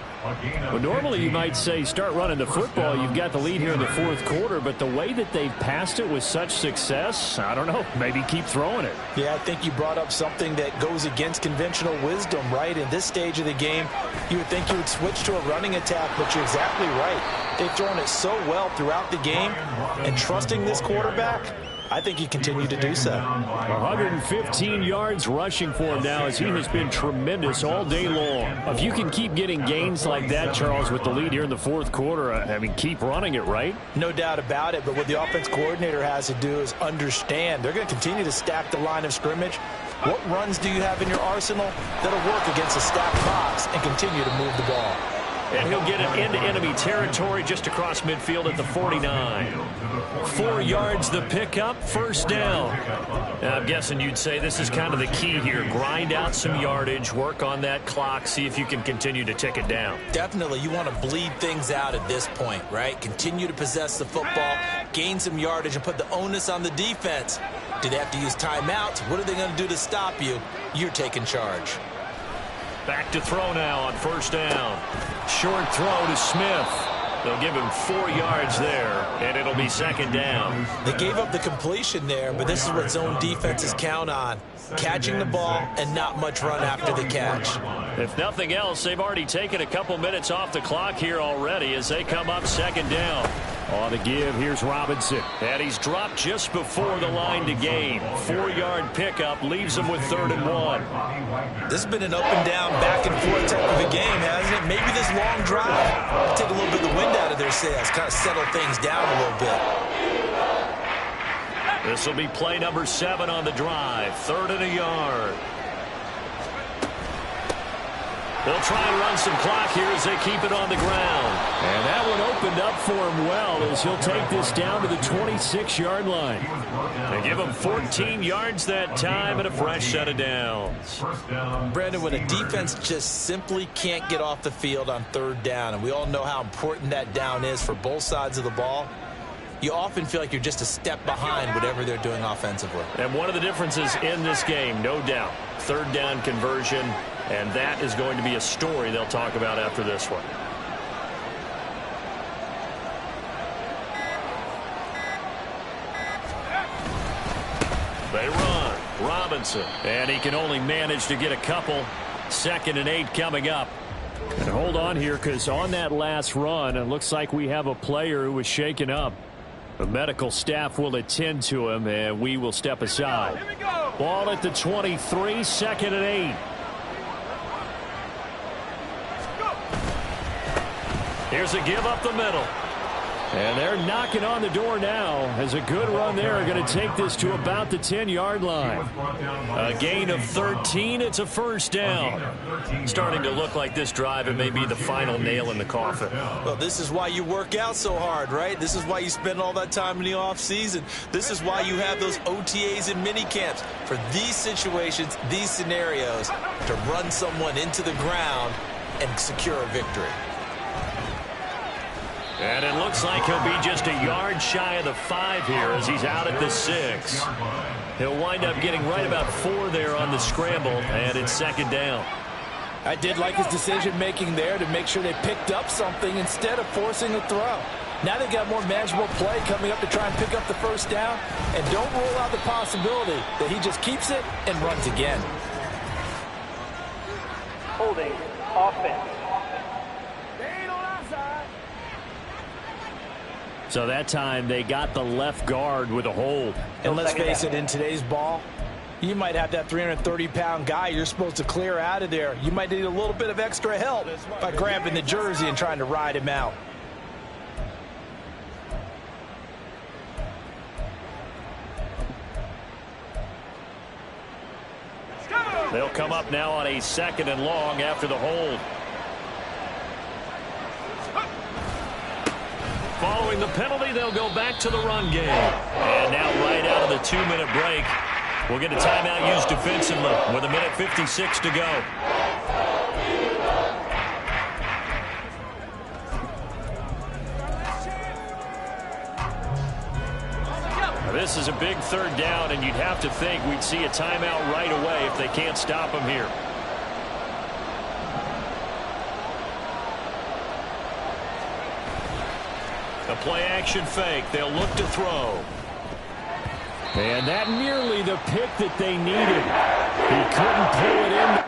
Well, normally you might say start running the football. You've got the lead here in the fourth quarter, but the way that they've passed it with such success, I don't know, maybe keep throwing it. Yeah, I think you brought up something that goes against conventional wisdom, right? In this stage of the game, you would think you would switch to a running attack, but you're exactly right. They've thrown it so well throughout the game, and trusting this quarterback, I think you continue to do so. 115 yards rushing for him now as he has been tremendous all day long. If you can keep getting gains like that, Charles, with the lead here in the fourth quarter, I mean, keep running it, right? No doubt about it, but what the offense coordinator has to do is understand they're going to continue to stack the line of scrimmage. What runs do you have in your arsenal that'll work against a stacked box and continue to move the ball? And he'll get it into enemy territory just across midfield at the 49. 4 yards the pickup, first down. Now, I'm guessing you'd say this is kind of the key here. Grind out some yardage, work on that clock, see if you can continue to tick it down. Definitely, you want to bleed things out at this point, right? Continue to possess the football, gain some yardage, and put the onus on the defense. Do they have to use timeouts? What are they going to do to stop you? You're taking charge. Back to throw now on first down. Short throw to Smith. They'll give him 4 yards there, and it'll be second down. They gave up the completion there, but this is what zone defenses count on. Catching the ball and not much run after the catch. If nothing else, they've already taken a couple minutes off the clock here already as they come up second down. On the give, here's Robinson. And he's dropped just before the line to gain. 4-yard pickup leaves him with 3rd and 1. This has been an up and down, back and forth type of a game, hasn't it? Maybe this long drive take a little bit of the wind out of their sails, kind of settle things down a little bit. This will be play number 7 on the drive. 3rd and a yard. They'll try and run some clock here as they keep it on the ground. And that one opened up for him well as he'll take this down to the 26-yard line. They give him 14 yards that time and a fresh set of downs. Brandon, when a defense just simply can't get off the field on 3rd down, and we all know how important that down is for both sides of the ball, you often feel like you're just a step behind whatever they're doing offensively. And one of the differences in this game, no doubt, 3rd down conversion, and that is going to be a story they'll talk about after this one. They run. Robinson. And he can only manage to get a couple. 2nd and 8 coming up. And hold on here, because on that last run, it looks like we have a player who was shaken up. The medical staff will attend to him, and we will step aside. Ball at the 23, 2nd and 8. Here's a give up the middle. And they're knocking on the door now as a good run there are going to take this to about the 10-yard line. A gain of 13. It's a first down. Starting to look like this drive, it may be the final nail in the coffin. Well, this is why you work out so hard, right? This is why you spend all that time in the offseason. This is why you have those OTAs and mini camps for these situations, these scenarios, to run someone into the ground and secure a victory. And it looks like he'll be just a yard shy of the 5 here as he's out at the 6. He'll wind up getting right about 4 there on the scramble, and it's 2nd down. I did like his decision-making there to make sure they picked up something instead of forcing a throw. Now they've got more manageable play coming up to try and pick up the first down, and don't rule out the possibility that he just keeps it and runs again. Holding offense. So that time they got the left guard with a hold. And let's face it, in today's ball, you might have that 330-pound guy you're supposed to clear out of there. You might need a little bit of extra help by grabbing the jersey and trying to ride him out. They'll come up now on a 2nd and long after the hold. Following the penalty, they'll go back to the run game. And now right out of the 2-minute break, we'll get a timeout used defensively with 1:56 to go. Now, this is a big 3rd down, and you'd have to think we'd see a timeout right away if they can't stop him here. The play-action fake. They'll look to throw. And that nearly the pick that they needed. He couldn't pull it in.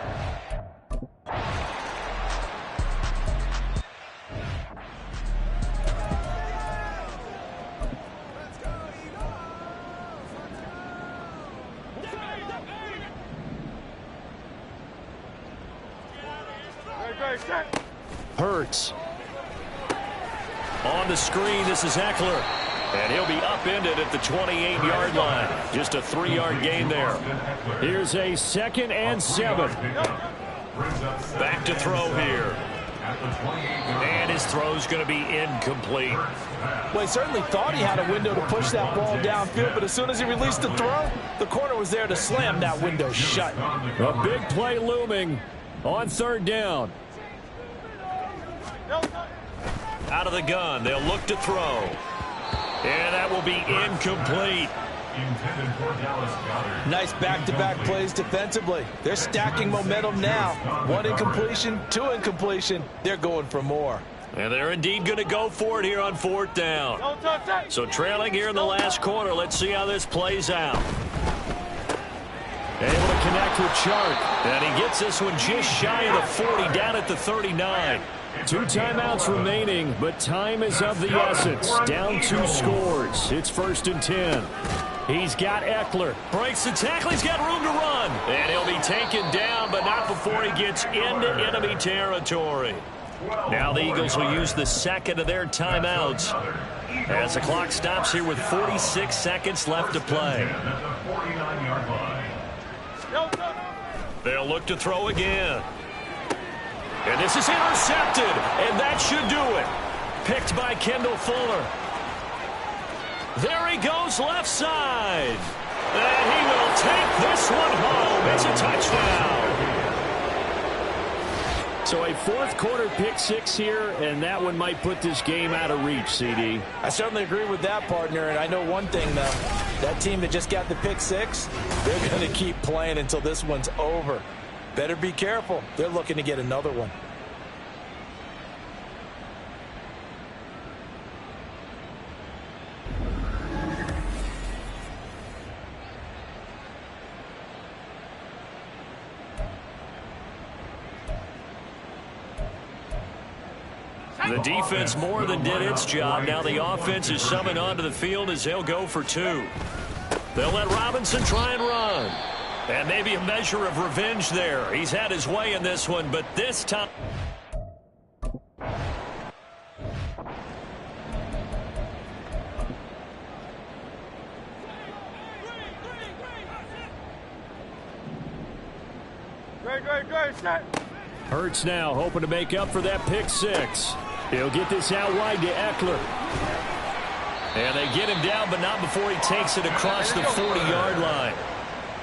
Hurts. On the screen, this is Eckler. And he'll be upended at the 28-yard line. Just a 3-yard gain there. Here's a 2nd and 7. Back to throw here. And his throw's going to be incomplete. Well, he certainly thought he had a window to push that ball downfield, but as soon as he released the throw, the corner was there to slam that window shut. A big play looming on 3rd down. Out of the gun, they'll look to throw. And that will be incomplete. Nice back-to-back plays defensively. They're stacking momentum now. 1 incompletion, 2 incompletion. They're going for more. And they're indeed going to go for it here on 4th down. So trailing here in the last quarter. Let's see how this plays out. Able to connect with Chark. And he gets this one just shy of the 40, down at the 39. 2 timeouts remaining, but time is of the essence. Down 2 scores. It's 1st and 10. He's got Eckler. Breaks the tackle. He's got room to run. And he'll be taken down, but not before he gets into enemy territory. Now the Eagles will use the 2nd of their timeouts as the clock stops here with 46 seconds left to play. They'll look to throw again. And this is intercepted, and that should do it. Picked by Kendall Fuller. There he goes left side. And he will take this one home. It's a touchdown. So a 4th quarter pick 6 here, and that one might put this game out of reach, CD. I certainly agree with that, partner, and I know one thing, though. That team that just got the pick 6, they're going to keep playing until this one's over. Better be careful. They're looking to get another one. The defense more than did its job. Now the offense is summoned onto the field as they'll go for 2. They'll let Robinson try and run. And maybe a measure of revenge there. He's had his way in this one, but this time... Great, set. Hurts now hoping to make up for that pick 6. He'll get this out wide to Eckler. And they get him down, but not before he takes it across the 40-yard line.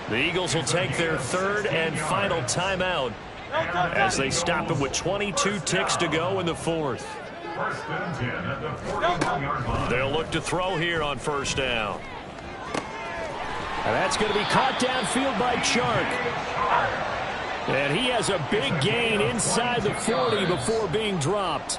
The Eagles will take their 3rd and final timeout as they stop him with 22 ticks to go in the 4th. 1st and 10 at the 41-yard line. They'll look to throw here on 1st down. And that's going to be caught downfield by Chark. And he has a big gain inside the 40 before being dropped.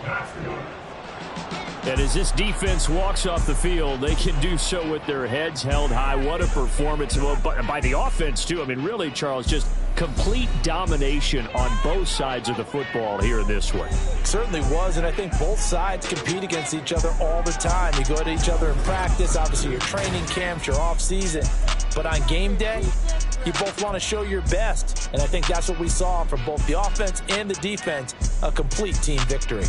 And as this defense walks off the field, they can do so with their heads held high. What a performance by the offense, too. I mean, really, Charles, just complete domination on both sides of the football here in this one. Certainly was, and I think both sides compete against each other all the time. You go at each other in practice, obviously your training camps, your off-season. But on game day, you both want to show your best. And I think that's what we saw from both the offense and the defense, a complete team victory.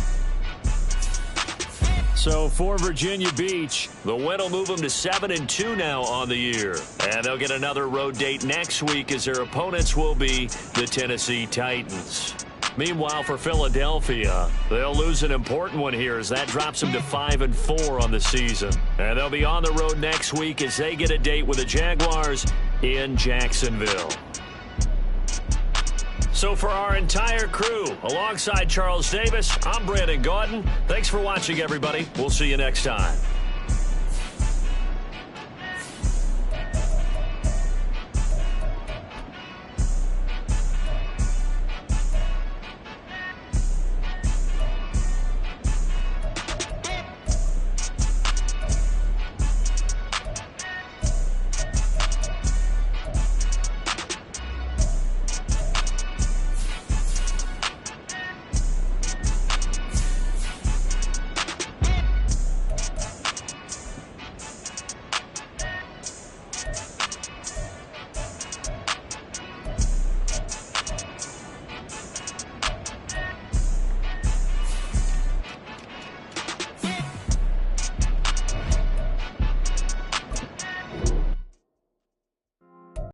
So for Virginia Beach, the win will move them to 7-2 now on the year. And they'll get another road date next week as their opponents will be the Tennessee Titans. Meanwhile, for Philadelphia, they'll lose an important one here as that drops them to 5-4 on the season. And they'll be on the road next week as they get a date with the Jaguars in Jacksonville. So for our entire crew, alongside Charles Davis, I'm Brandon Gaudin. Thanks for watching, everybody. We'll see you next time.